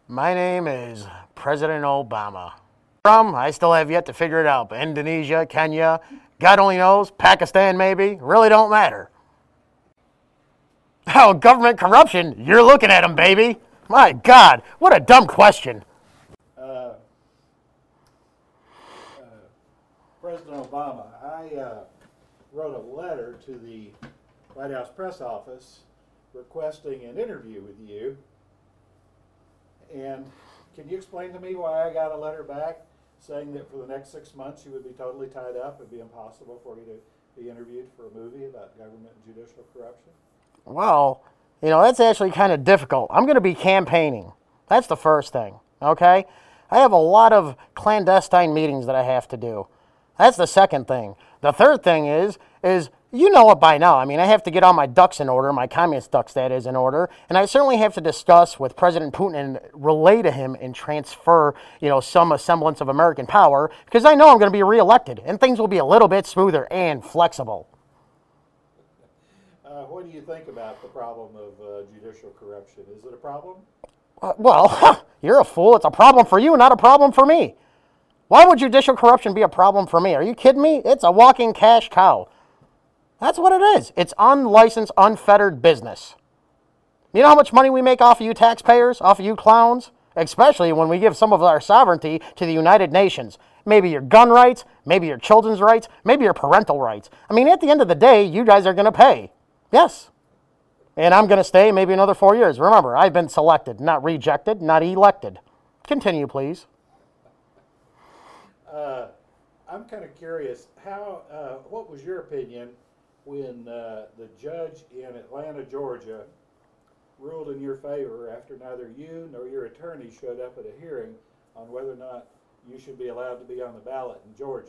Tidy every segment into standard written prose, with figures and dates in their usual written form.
My name is President Obama. I still have yet to figure it out, but Indonesia, Kenya, God only knows, Pakistan maybe, really don't matter. Oh, government corruption? You're looking at them, baby. My God, what a dumb question. President Obama, I wrote a letter to the White House press office requesting an interview with you. And can you explain to me why I got a letter back saying that for the next 6 months you would be totally tied up? It'd be impossible for you to be interviewed for a movie about government and judicial corruption? Well, that's actually kind of difficult. I'm going to be campaigning. That's the first thing, okay? I have a lot of clandestine meetings that I have to do. That's the second thing. The third thing is you know it by now. I mean, I have to get all my ducks in order, my communist ducks, that is, in order. And I certainly have to discuss with President Putin and relay to him and transfer, some semblance of American power, because I know I'm going to be reelected, and things will be a little bit smoother and flexible. What do you think about the problem of judicial corruption? Is it a problem? Well, you're a fool. It's a problem for you, not a problem for me. Why would judicial corruption be a problem for me? Are you kidding me? It's a walking cash cow. That's what it is. It's unlicensed, unfettered business. You know how much money we make off of you taxpayers, off of you clowns? Especially when we give some of our sovereignty to the United Nations. Maybe your gun rights, maybe your children's rights, maybe your parental rights. I mean, at the end of the day, you guys are going to pay. Yes. And I'm going to stay maybe another 4 years. Remember, I've been selected, not rejected, not elected. Continue, please. I'm kind of curious, what was your opinion when the judge in Atlanta, Georgia, ruled in your favor after neither you nor your attorney showed up at a hearing on whether or not you should be allowed to be on the ballot in Georgia?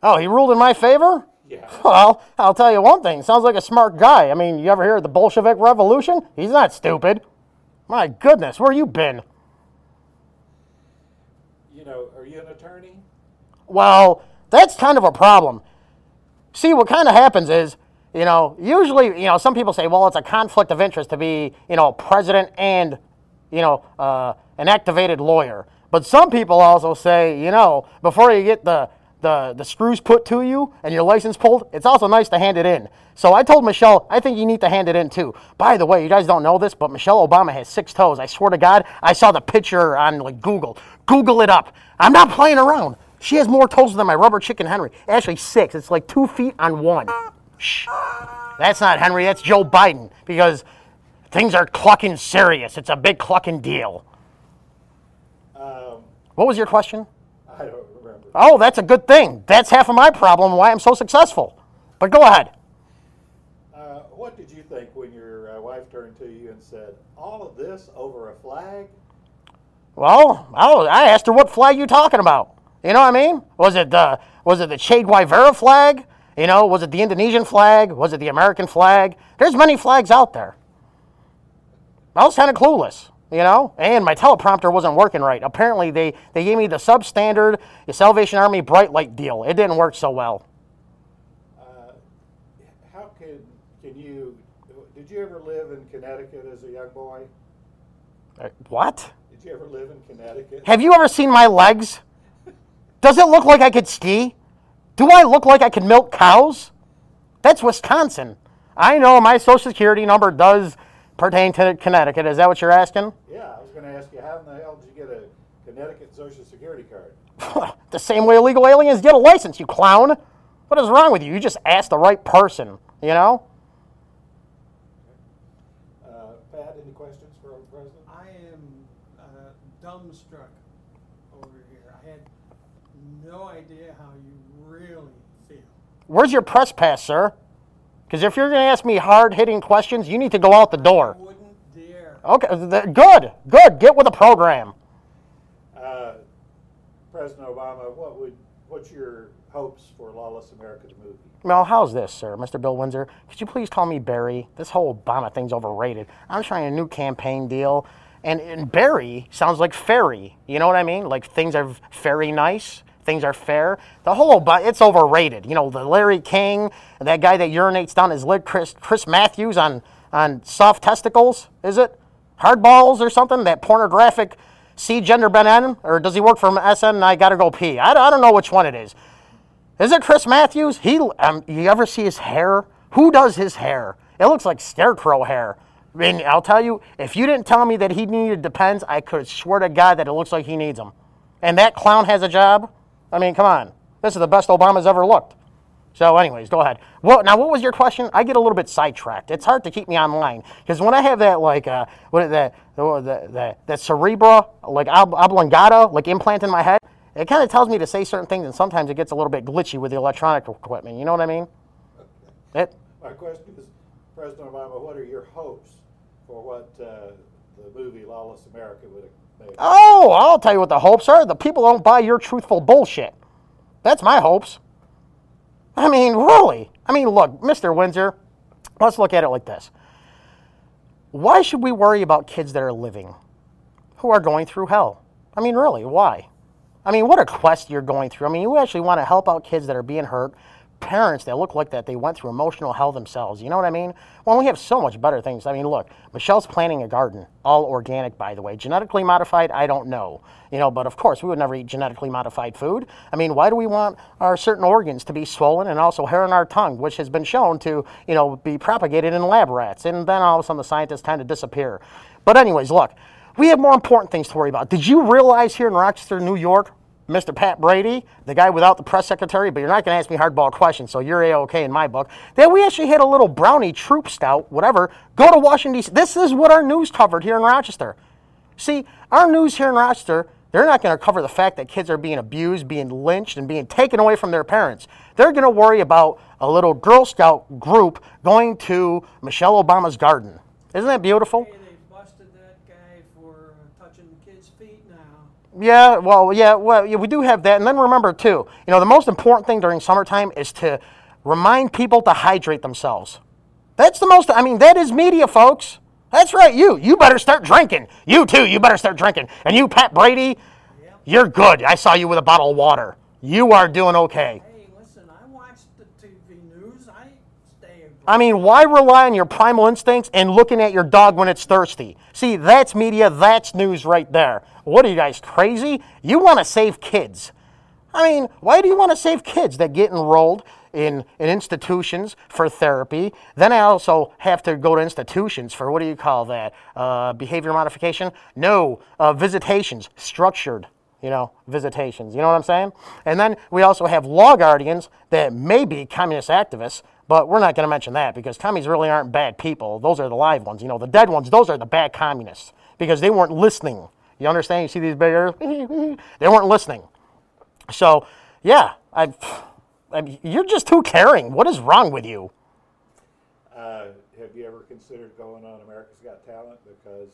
Oh, he ruled in my favor? Yeah. Well, I'll tell you one thing. Sounds like a smart guy. I mean, you ever hear of the Bolshevik Revolution? He's not stupid. My goodness, where you been? Are you an attorney? Well, that's kind of a problem. See, what kind of happens is, usually, some people say, well, it's a conflict of interest to be, president and, an activated lawyer. But some people also say, before you get the screws put to you and your license pulled, it's also nice to hand it in. So I told Michelle, I think you need to hand it in too. By the way, you guys don't know this, but Michelle Obama has 6 toes. I swear to God, I saw the picture on Google. Google it up. I'm not playing around. She has more toes than my rubber chicken Henry. Actually 6. It's like 2 feet on 1. Shh. That's not Henry. That's Joe Biden. Because things are clucking serious. It's a big clucking deal. What was your question? I don't remember. Oh, that's a good thing. That's half of my problem, why I'm so successful. But go ahead. What did you think when your wife turned to you and said, all of this over a flag? Well, I asked her, what flag you talking about? You know what I mean? Was it the Che Guevara flag? Was it the Indonesian flag? Was it the American flag? There's many flags out there. I was kind of clueless, and my teleprompter wasn't working right. Apparently, they gave me the substandard Salvation Army bright light deal. It didn't work so well. How did you ever live in Connecticut as a young boy? What? Did you ever live in Connecticut? Have you ever seen my legs? Does it look like I could ski? Do I look like I could milk cows? That's Wisconsin. I know my Social Security number does pertain to Connecticut. Is that what you're asking? Yeah, I was going to ask you, how in the hell did you get a Connecticut Social Security card? The same way illegal aliens get a license, you clown. What is wrong with you? You just asked the right person, Pat, any questions for our president? I am dumbstruck over here. I had no idea how you really feel. Where's your press pass, sir? Because if you're going to ask me hard-hitting questions, you need to go out the door. I wouldn't dare. Okay, good. Get with the program. President Obama, what's your hopes for Lawless America the Movie? Well, how's this, sir, Mr. Bill Windsor? Could you please call me Barry? This whole Obama thing's overrated. I'm trying a new campaign deal, and Barry sounds like fairy. You know what I mean? Like things are very nice. Things are fair. The whole Obama, it's overrated. The Larry King, that guy that urinates down his lid, Chris Matthews on soft testicles, is it? Hardballs or something? That pornographic C-gender Ben N? Or does he work for SN and I gotta go pee? I don't know which one it is. Is it Chris Matthews? You ever see his hair? Who does his hair? It looks like scarecrow hair. I mean, I'll tell you, if you didn't tell me that he needed Depends, I could swear to God that it looks like he needs them. And that clown has a job? I mean, come on. This is the best Obama's ever looked. So anyways, go ahead. Now, what was your question? I get a little bit sidetracked. It's hard to keep me online. Because when I have that, like, that cerebra, like, oblongata, like, implant in my head, it kind of tells me to say certain things, and sometimes it gets a little bit glitchy with the electronic equipment. You know what I mean? My question is, President Obama, what are your hopes for what the movie Lawless America would have made? Oh, I'll tell you what the hopes are. The people don't buy your truthful bullshit. That's my hopes. I mean, really. I mean, look, Mr. Windsor, let's look at it like this. Why should we worry about kids that are living, who are going through hell? I mean, really, why? I mean, what a quest you're going through. I mean, you actually want to help out kids that are being hurt, parents that look like that they went through emotional hell themselves. You know what I mean? Well, we have so much better things. I mean, look, Michelle's planting a garden, all organic, by the way. Genetically modified, I don't know. You know, but of course, we would never eat genetically modified food. I mean, why do we want our certain organs to be swollen and also hair on our tongue, which has been shown to, you know, be propagated in lab rats? And then all of a sudden the scientists tend to disappear. But anyways, look, we have more important things to worry about. Did you realize here in Rochester, New York, Mr. Pat Brady, the guy without the press secretary, but you're not going to ask me hardball questions, so you're A-okay in my book, that we actually had a little brownie troop scout, whatever, go to Washington, D.C. This is what our news covered here in Rochester. See, our news here in Rochester, they're not going to cover the fact that kids are being abused, being lynched, and being taken away from their parents. They're going to worry about a little Girl Scout group going to Michelle Obama's garden. Isn't that beautiful? Hey, they busted that guy for touching the kids' feet now. Yeah, we do have that. And then remember, too, you know, the most important thing during summertime is to remind people to hydrate themselves. That's the most, I mean, that is media, folks. That's right, you better start drinking. You, too, you better start drinking. And you, Pat Brady, Yep. You're good. I saw you with a bottle of water. You are doing okay. Hey, listen, I watch the TV news. I stay abreast. I mean, why rely on your primal instincts and looking at your dog when it's thirsty? See, that's media, that's news right there. What are you guys, crazy? You want to save kids. I mean, why do you want to save kids that get enrolled in institutions for therapy? Then I also have to go to institutions for, what do you call that, behavior modification? No, visitations, structured, visitations. You know what I'm saying? And then we also have law guardians that may be communist activists, but we're not going to mention that because commies really aren't bad people. Those are the live ones. The dead ones, those are the bad communists because they weren't listening. You understand? You see these big ears? They weren't listening. So, yeah, you're just too caring. What is wrong with you? Have you ever considered going on America's Got Talent? Because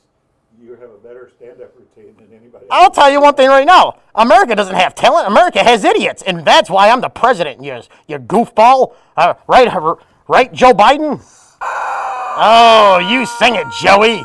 you have a better stand-up routine than anybody else. I'll tell you one thing right now. America doesn't have talent. America has idiots, and that's why I'm the president. You goofball. Right, Joe Biden? Oh, you sing it, Joey.